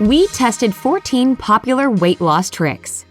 we tested 14 popular weight loss tricks.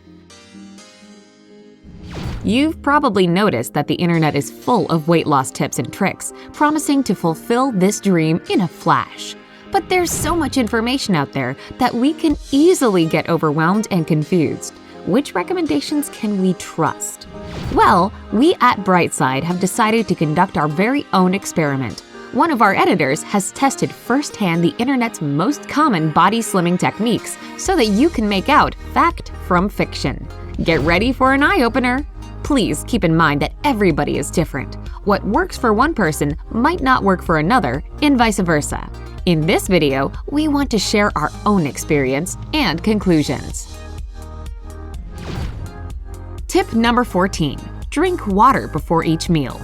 You've probably noticed that the internet is full of weight loss tips and tricks, promising to fulfill this dream in a flash. But there's so much information out there that we can easily get overwhelmed and confused. Which recommendations can we trust? Well, we at Brightside have decided to conduct our very own experiment. One of our editors has tested firsthand the internet's most common body slimming techniques so that you can make out fact from fiction. Get ready for an eye-opener! Please keep in mind that everybody is different. What works for one person might not work for another, and vice versa. In this video, we want to share our own experience and conclusions. Tip number 14. Drink water before each meal.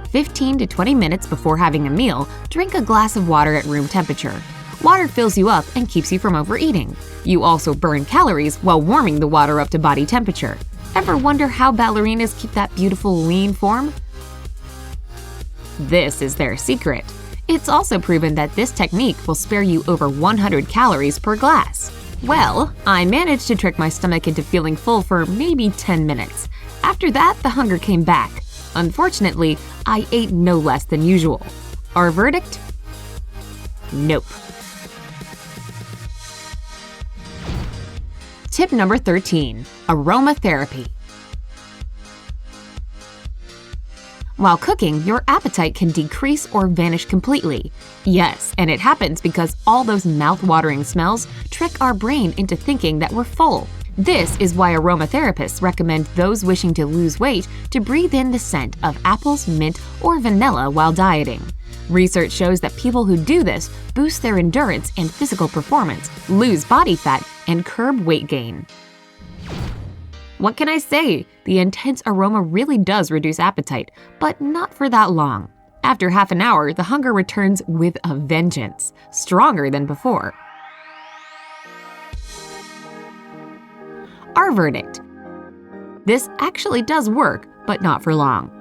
15 to 20 minutes before having a meal, drink a glass of water at room temperature. Water fills you up and keeps you from overeating. You also burn calories while warming the water up to body temperature. Ever wonder how ballerinas keep that beautiful lean form? This is their secret. It's also proven that this technique will spare you over 100 calories per glass. Well, I managed to trick my stomach into feeling full for maybe 10 minutes. After that, the hunger came back. Unfortunately, I ate no less than usual. Our verdict? Nope. Tip number 13. Aromatherapy. While cooking, your appetite can decrease or vanish completely. Yes, and it happens because all those mouth-watering smells trick our brain into thinking that we're full. This is why aromatherapists recommend those wishing to lose weight to breathe in the scent of apples, mint, or vanilla while dieting. Research shows that people who do this boost their endurance and physical performance, lose body fat, and curb weight gain. What can I say? The intense aroma really does reduce appetite, but not for that long. After half an hour, the hunger returns with a vengeance, stronger than before. Our verdict. This actually does work, but not for long.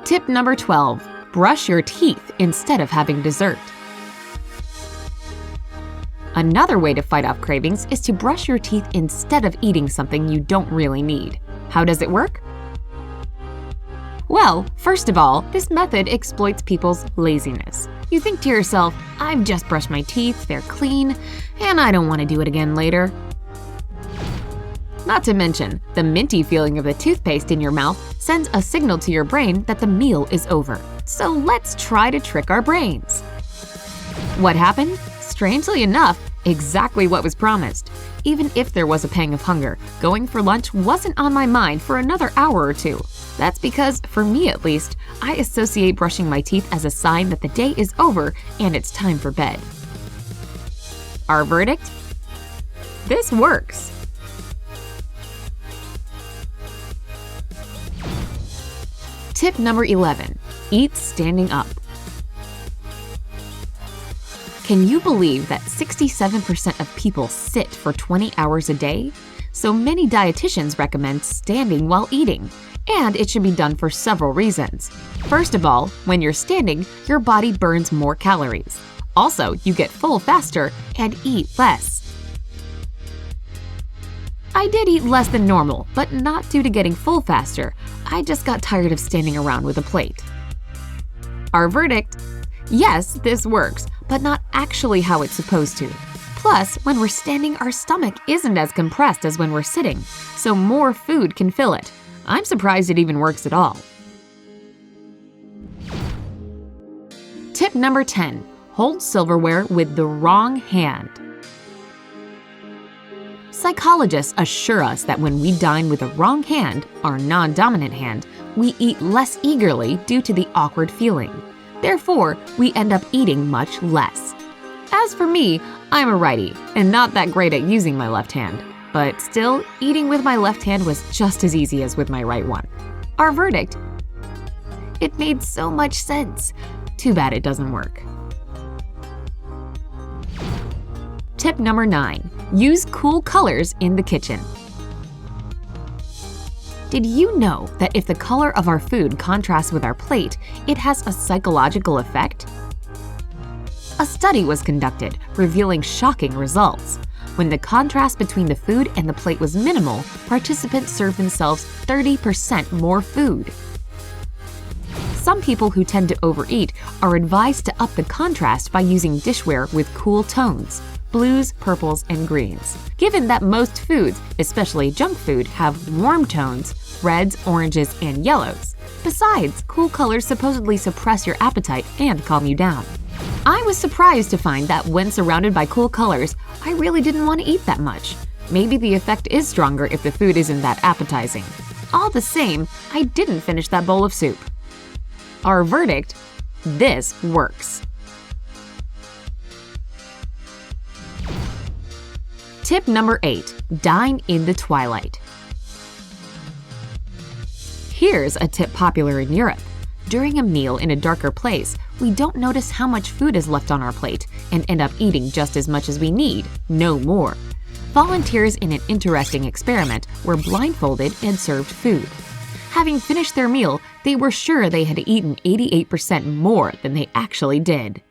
Tip number 12. Brush your teeth instead of having dessert. Another way to fight off cravings is to brush your teeth instead of eating something you don't really need. How does it work? Well, first of all, this method exploits people's laziness. You think to yourself, I've just brushed my teeth, they're clean, and I don't want to do it again later. Not to mention, the minty feeling of the toothpaste in your mouth sends a signal to your brain that the meal is over. So let's try to trick our brains. What happened? Strangely enough, exactly what was promised. Even if there was a pang of hunger, going for lunch wasn't on my mind for another hour or two. That's because, for me at least, I associate brushing my teeth as a sign that the day is over and it's time for bed. Our verdict? This works. Tip number 11. Eat standing up. Can you believe that 67% of people sit for 20 hours a day? So many dietitians recommend standing while eating, and it should be done for several reasons. First of all, when you're standing, your body burns more calories. Also, you get full faster and eat less. I did eat less than normal, but not due to getting full faster. I just got tired of standing around with a plate. Our verdict? Yes, this works, but not actually how it's supposed to. Plus, when we're standing, our stomach isn't as compressed as when we're sitting, so more food can fill it. I'm surprised it even works at all. Tip number 10. Hold silverware with the wrong hand. Psychologists assure us that when we dine with the wrong hand, our non-dominant hand, we eat less eagerly due to the awkward feeling. Therefore, we end up eating much less. As for me, I'm a righty and not that great at using my left hand, but still, eating with my left hand was just as easy as with my right one. Our verdict? It made so much sense. Too bad it doesn't work. Tip number 9. Use cool colors in the kitchen. Did you know that if the color of our food contrasts with our plate, it has a psychological effect? A study was conducted, revealing shocking results. When the contrast between the food and the plate was minimal, participants served themselves 30% more food. Some people who tend to overeat are advised to up the contrast by using dishware with cool tones – blues, purples, and greens. Given that most foods, especially junk food, have warm tones – reds, oranges, and yellows. Besides, cool colors supposedly suppress your appetite and calm you down. I was surprised to find that when surrounded by cool colors, I really didn't want to eat that much. Maybe the effect is stronger if the food isn't that appetizing. All the same, I didn't finish that bowl of soup. Our verdict: this works. Tip number 8. Dine in the twilight. Here's a tip popular in Europe. During a meal in a darker place, we don't notice how much food is left on our plate and end up eating just as much as we need, no more. Volunteers in an interesting experiment were blindfolded and served food. Having finished their meal, they were sure they had eaten 88% more than they actually did.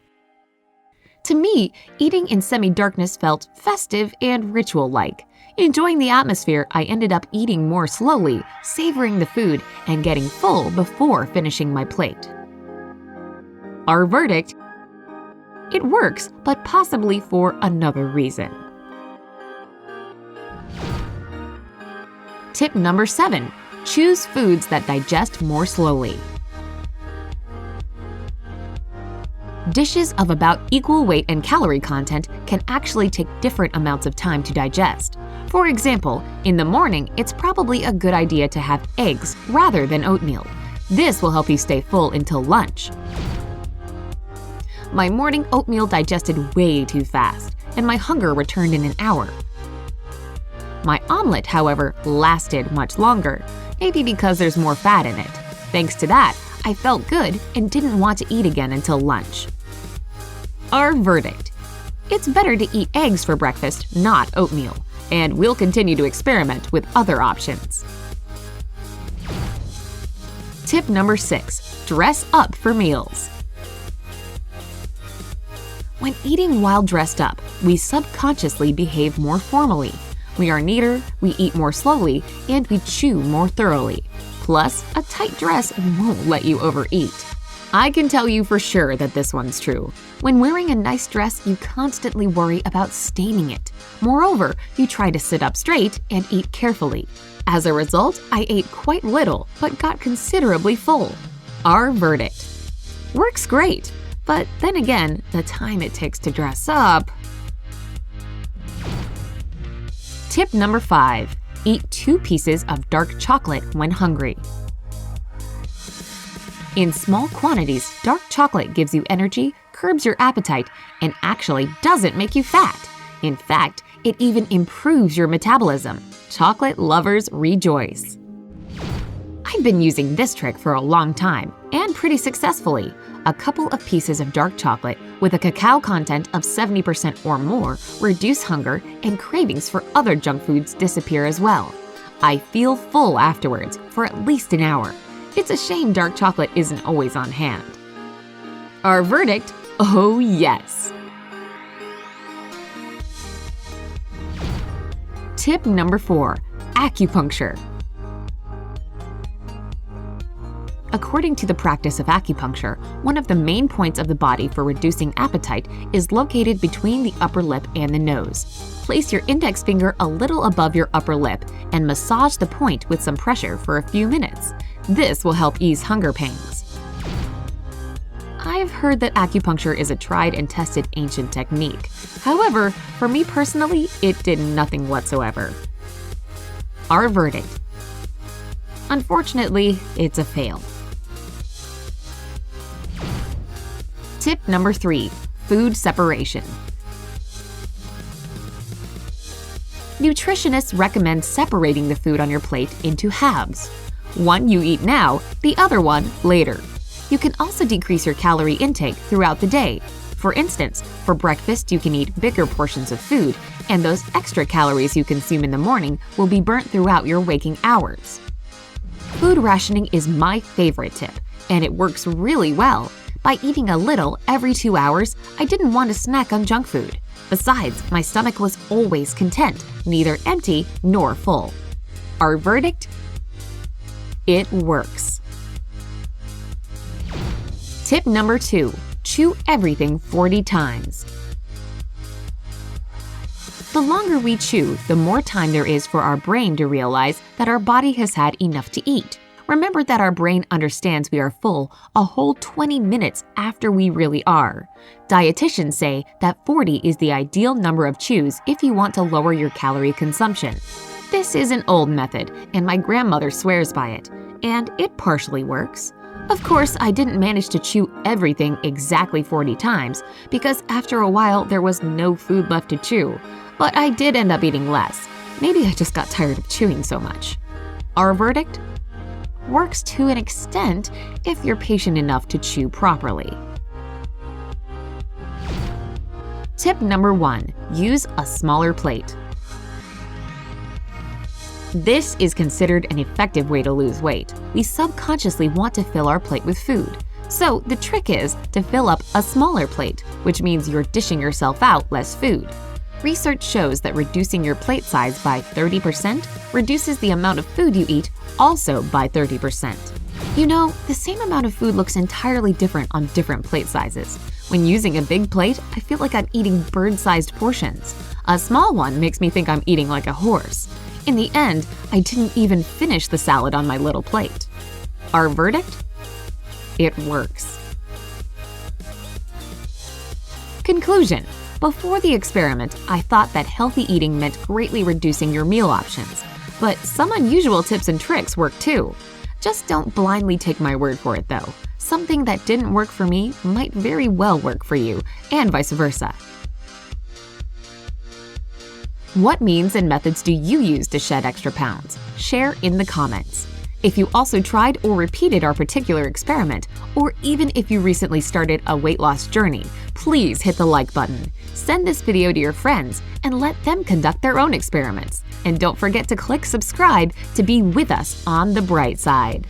To me, eating in semi-darkness felt festive and ritual-like. Enjoying the atmosphere, I ended up eating more slowly, savoring the food, and getting full before finishing my plate. Our verdict: it works, but possibly for another reason. Tip number 7. Choose foods that digest more slowly. Dishes of about equal weight and calorie content can actually take different amounts of time to digest. For example, in the morning, it's probably a good idea to have eggs rather than oatmeal. This will help you stay full until lunch. My morning oatmeal digested way too fast, and my hunger returned in an hour. My omelet, however, lasted much longer, maybe because there's more fat in it. Thanks to that, I felt good and didn't want to eat again until lunch. Our verdict: it's better to eat eggs for breakfast, not oatmeal, and we'll continue to experiment with other options. Tip number 6. Dress up for meals. When eating while dressed up, we subconsciously behave more formally. We are neater, we eat more slowly, and we chew more thoroughly. Plus, a tight dress won't let you overeat. I can tell you for sure that this one's true. When wearing a nice dress, you constantly worry about staining it. Moreover, you try to sit up straight and eat carefully. As a result, I ate quite little, but got considerably full. Our verdict: works great, but then again, the time it takes to dress up. Tip number 5. Eat 2 pieces of dark chocolate when hungry. In small quantities, dark chocolate gives you energy, curbs your appetite, and actually doesn't make you fat. In fact, it even improves your metabolism. Chocolate lovers rejoice. I've been using this trick for a long time, and pretty successfully. A couple of pieces of dark chocolate with a cacao content of 70% or more reduce hunger, and cravings for other junk foods disappear as well. I feel full afterwards for at least an hour. It's a shame dark chocolate isn't always on hand. Our verdict: oh yes! Tip number 4. Acupuncture. According to the practice of acupuncture, one of the main points of the body for reducing appetite is located between the upper lip and the nose. Place your index finger a little above your upper lip and massage the point with some pressure for a few minutes. This will help ease hunger pangs. I've heard that acupuncture is a tried and tested ancient technique. However, for me personally, it did nothing whatsoever. Our verdict: unfortunately, it's a fail. Tip number 3. Food separation. Nutritionists recommend separating the food on your plate into halves. One you eat now, the other one later. You can also decrease your calorie intake throughout the day. For instance, for breakfast you can eat bigger portions of food, and those extra calories you consume in the morning will be burnt throughout your waking hours. Food rationing is my favorite tip, and it works really well. By eating a little every 2 hours, I didn't want to snack on junk food. Besides, my stomach was always content, neither empty nor full. Our verdict? It works. Tip number 2. Chew everything 40 times. The longer we chew, the more time there is for our brain to realize that our body has had enough to eat. Remember that our brain understands we are full a whole 20 minutes after we really are. Dietitians say that 40 is the ideal number of chews if you want to lower your calorie consumption. This is an old method, and my grandmother swears by it, and it partially works. Of course, I didn't manage to chew everything exactly 40 times because after a while there was no food left to chew. But I did end up eating less. Maybe I just got tired of chewing so much. Our verdict? Works to an extent if you're patient enough to chew properly. Tip number 1. Use a smaller plate. This is considered an effective way to lose weight. We subconsciously want to fill our plate with food. So the trick is to fill up a smaller plate, which means you're dishing yourself out less food. Research shows that reducing your plate size by 30% reduces the amount of food you eat also by 30%. You know, the same amount of food looks entirely different on different plate sizes. When using a big plate, I feel like I'm eating bird-sized portions. A small one makes me think I'm eating like a horse. In the end, I didn't even finish the salad on my little plate. Our verdict? It works. Conclusion. Before the experiment, I thought that healthy eating meant greatly reducing your meal options. But some unusual tips and tricks work too. Just don't blindly take my word for it though. Something that didn't work for me might very well work for you, and vice versa. What means and methods do you use to shed extra pounds? Share in the comments. If you also tried or repeated our particular experiment, or even if you recently started a weight loss journey, please hit the like button. Send this video to your friends and let them conduct their own experiments. And don't forget to click subscribe to be with us on the bright side.